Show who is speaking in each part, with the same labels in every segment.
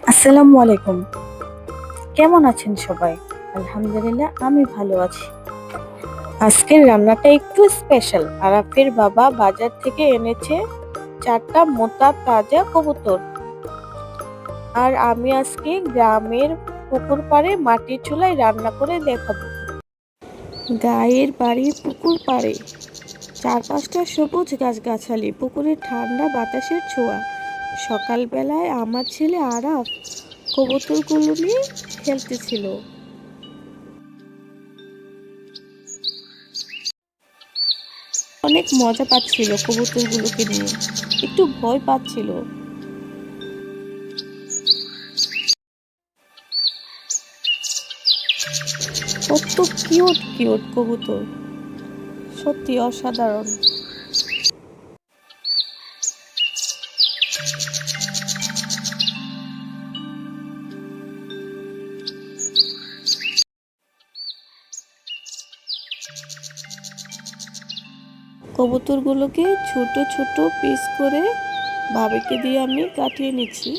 Speaker 1: আসসালামু আলাইকুম। কেমন আছেন সবাই? আলহামদুলিল্লাহ আমি ভালো আছি। আজকের রান্নাটা একটু স্পেশাল। আরাফের বাবা বাজার থেকে এনেছে 4টা মোটা তাজা কবুতর। আর আমি আজকে গ্রামের পুকুর পাড়ে মাটির চুলায় রান্না করে দেখাবো। গায়ের বাড়ির পুকুর পাড়ে চারপাশটা সবুজ গাছগাছালি, পুকুরের ঠান্ডা বাতাসের ছোঁয়া। সকালবেলায় আমার ছেলে আরাফ কবুতরগুলো নিয়ে খেলতেছিল। অনেক মজা পাচ্ছিল কবুতরগুলোকে নিয়ে, একটু ভয় পাচ্ছিল। কত কিউট কিউট কবুতর, সত্যি অসাধারণ। কবুতরগুলোকে ছোট ছোট পিস করে বাবাকে দিয়ে আমি কাটিয়ে নিচ্ছি।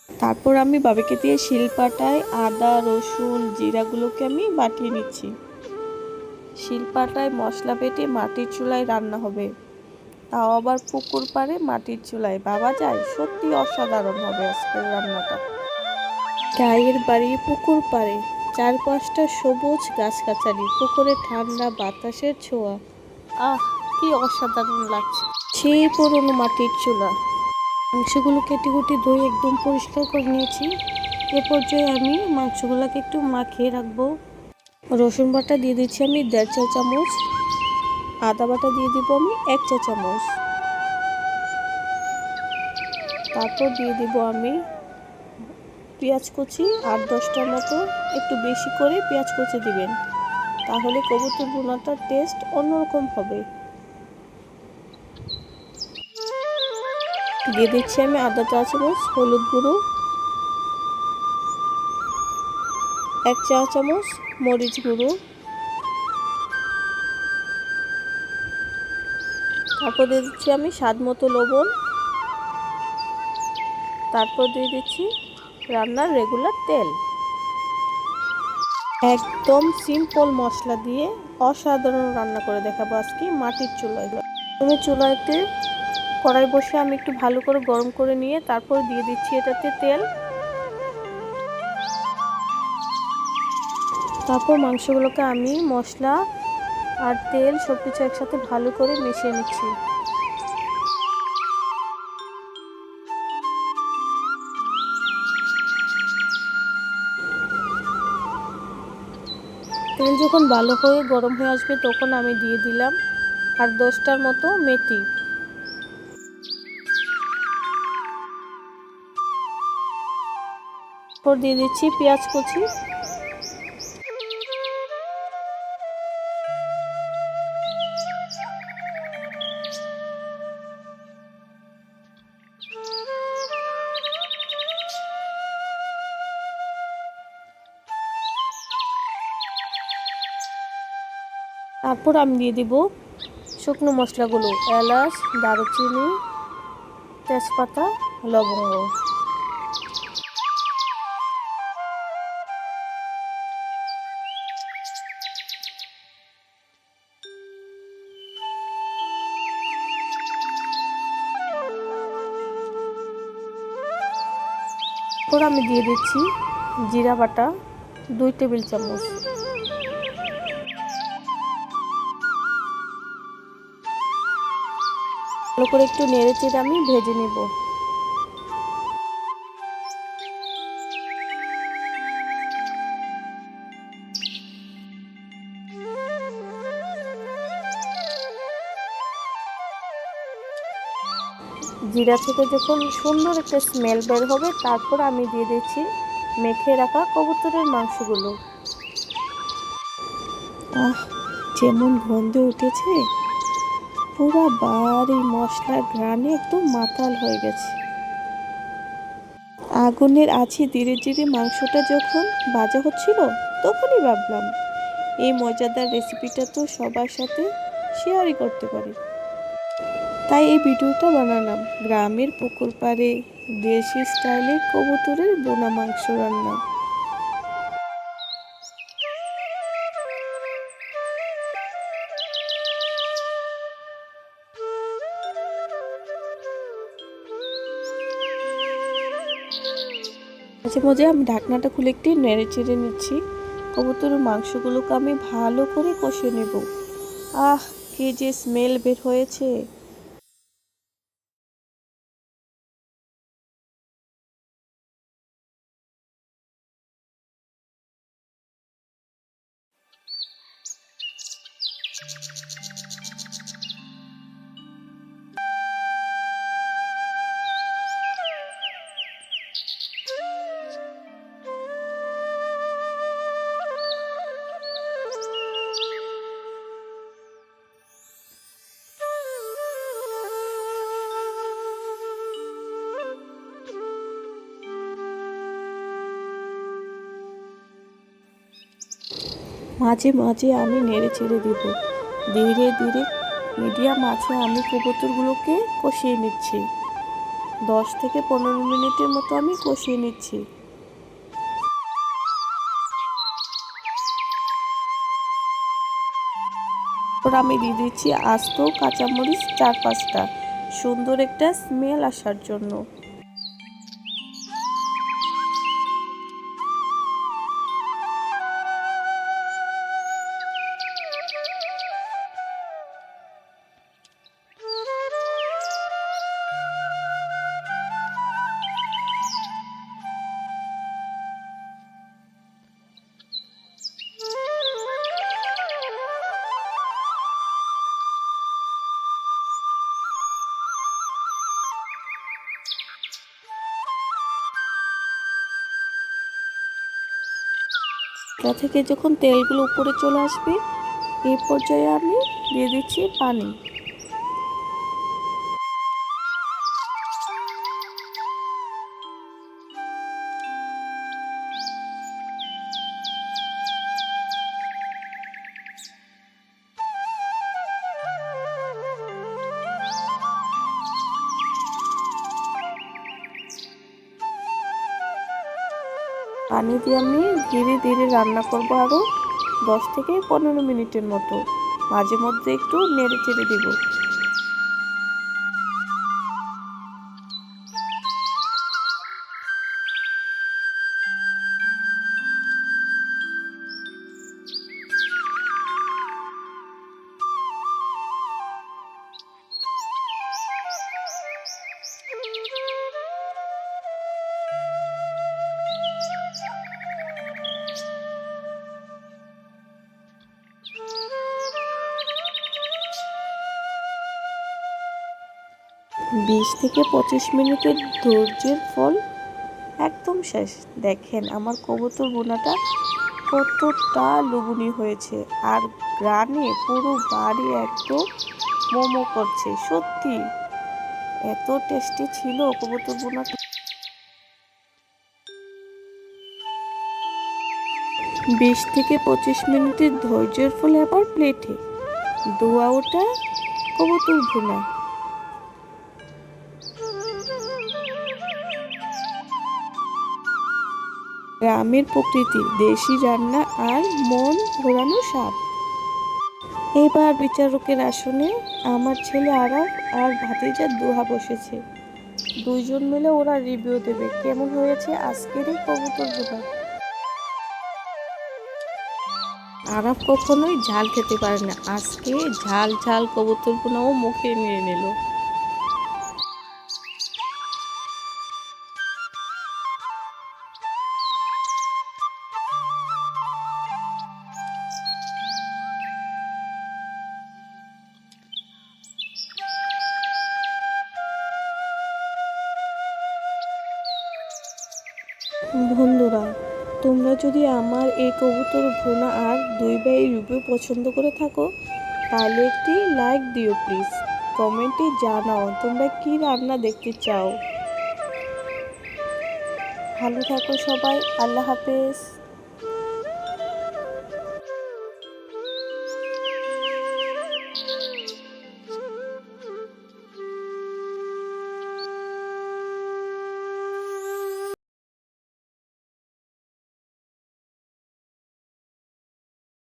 Speaker 1: তারপর আমি বাবাকে দিয়ে শিলপাটায় আদা রসুন জিরাগুলোকে আমি বাটিয়ে নিচ্ছি। শিলপাটায় মশলা বেটে মাটির চুলায় রান্না হবে, তাও আবার পুকুর পাড়ে মাটির চুলায়। বাবা যায়, সত্যি অসাধারণ হবে আজকের রান্নাটা। গায়ের বাড়ি পুকুর পাড়ে, চারপাশটা সবুজ গাছগাছালি, পুকুরে ঠান্ডা বাতাসের ছোঁয়া। আহ, কি অসাধারণ লাগছে। সেই পুরনো মাটির চুলা। মাংসগুলো কেটে কুটে ধুয়ে একদম পরিষ্কার করে নিয়েছি। এ পর্যায়ে আমি মাংসগুলোকে একটু মাখিয়ে রাখবো। রসুন বাটা দিয়ে দিচ্ছি আমি 1.5 চা চামচ, আদা বাটা দিয়ে দিব আমি 1 চা চামচ। তারপর দিয়ে দিব আমি পেঁয়াজ কুচি 8-10টার মতো, একটু বেশি করে পেঁয়াজ কুচি দিবেন, তাহলে কবুতর ভুনাটার টেস্ট অন্যরকম হবে। দিয়ে দিচ্ছি আমি আধা চা চামচ হলুদ গুঁড়ো, 1 চা চামচ মরিচ গুঁড়ো, তারপর দিয়ে দিচ্ছি আমি স্বাদ মতো লবণ, তারপর দিয়ে দিচ্ছি রান্নার রেগুলার তেল। একদম সিম্পল মশলা দিয়ে অসাধারণ রান্না করে দেখাবো আজকে মাটির চুলায়। আমি চুলাতে কড়াই বসে আমি একটু ভালো করে গরম করে নিয়ে তারপর দিয়ে দিচ্ছি এটাতে তেল। তারপর মাংসগুলোকে আমি মশলা আর তেল সব কিছু একসাথে ভালো করে মিশিয়ে নিচ্ছি। তেল যখন ভালো হয়ে গরম হয়ে আসবে তখন আমি দিয়ে দিলাম আর 10টার মতো মেথি। তারপর দিয়ে দিচ্ছি পেঁয়াজ কুচি। তারপর আমি দিয়ে দিব শুকনো মশলাগুলো, এলাচ, দারুচিনি, তেজপাতা, লবঙ্গ। তারপর আমি দিয়ে দিচ্ছি জিরা বাটা 2 টেবিল চামচ। ভালো করে একটু নেড়ে চেড়ে আমি ভেজে নেব। জিরা থেকে যখন সুন্দর একটা স্মেল বের হবে তারপর আমি দিয়ে দিচ্ছি মেখে রাখা কবুতরের মাংসগুলো। আহ, যেমন গন্ধ উঠেছে, পুরো বাড়ি মশলার ঘ্রাণে একদম মাতাল হয়ে গেছে। আগুনের আঁচে ধীরে ধীরে মাংসটা যখন ভাজা হচ্ছিল তখনই ভাবলাম এই মজাদার রেসিপিটা তো সবার সাথে শেয়ারই করতে পারি। তাই এই ভিডিওটা বানালাম গ্রামের পুকুর পাড়ে দেশি স্টাইলে কবুতরের বোনা মাংস রান্না। মাঝে মাঝে আমি ঢাকনাটা খুলে একটু নেড়ে চেড়ে নিচ্ছি। কবুতরের মাংসগুলোকে আমি ভালো করে কষে নেব। আহ, কি যে স্মেল বের হয়েছে! মাঝে মাঝে আমি নেড়ে চেড়ে দিব। ধীরে ধীরে মিডিয়াম আছে আমি কবুতরগুলোকে কষিয়ে নিচ্ছি। 10 থেকে 15 মিনিটের মতো আমি কষিয়ে নিচ্ছি। তারপর আমি দিয়ে দিচ্ছি আস্ত কাঁচামরিচ 4-5টা, সুন্দর একটা স্মেল আসার জন্য। এটা থেকে যখন তেলগুলো উপরে চলে আসবে, এই পর্যায়ে আমি দিয়ে দিচ্ছি পানি। পানি দিয়ে আমি ধীরে ধীরে রান্না করব আরও 10 থেকে 15 মিনিটের মতো। মাঝে মধ্যে একটু নেড়ে চেড়ে দেব। বিশ থেকে 25 মিনিটের ধৈর্যের ফল একদম শেষ। দেখেন আমার কবুতর বোনাটা কতটা লোভনীয় হয়েছে, আর গ্রামে পুরো বাড়ি একদম মোমো করছে। সত্যি এত টেস্টি ছিল কবুতর বোনাটা। 20 থেকে 25 মিনিটের ধৈর্যের ফলে আবার প্লেটে দোয়া ওটা কবুতর ভুনা। গ্রামের প্রকৃতি, দেশি রান্না আর মন ভোলানো স্বাদ। এবার বিচারকের আসনে আমার ছেলে আরাফ আর ভাতিজা দোহা বসেছে। দুইজন মিলে ওরা রিভিউ দেবে কেমন হয়েছে আজকের এই কবুতর ভুনা। আরাফ কখনোই ঝাল খেতে পারে না, আজকে ঝাল ঝাল কবুতর ভুনাও মুখে নিয়ে নিল। বন্ধুরা, তোমরা যদি আমার এই কবুতর ভুনা আর দুই ভাই রিভিউ পছন্দ করে থাকো, তাহলে একটি লাইক দিও প্লিজ। কমেন্টে জানাও তোমরা কি রান্না দেখতে চাও। ভালো থাকো সবাই, আল্লাহ হাফেজ।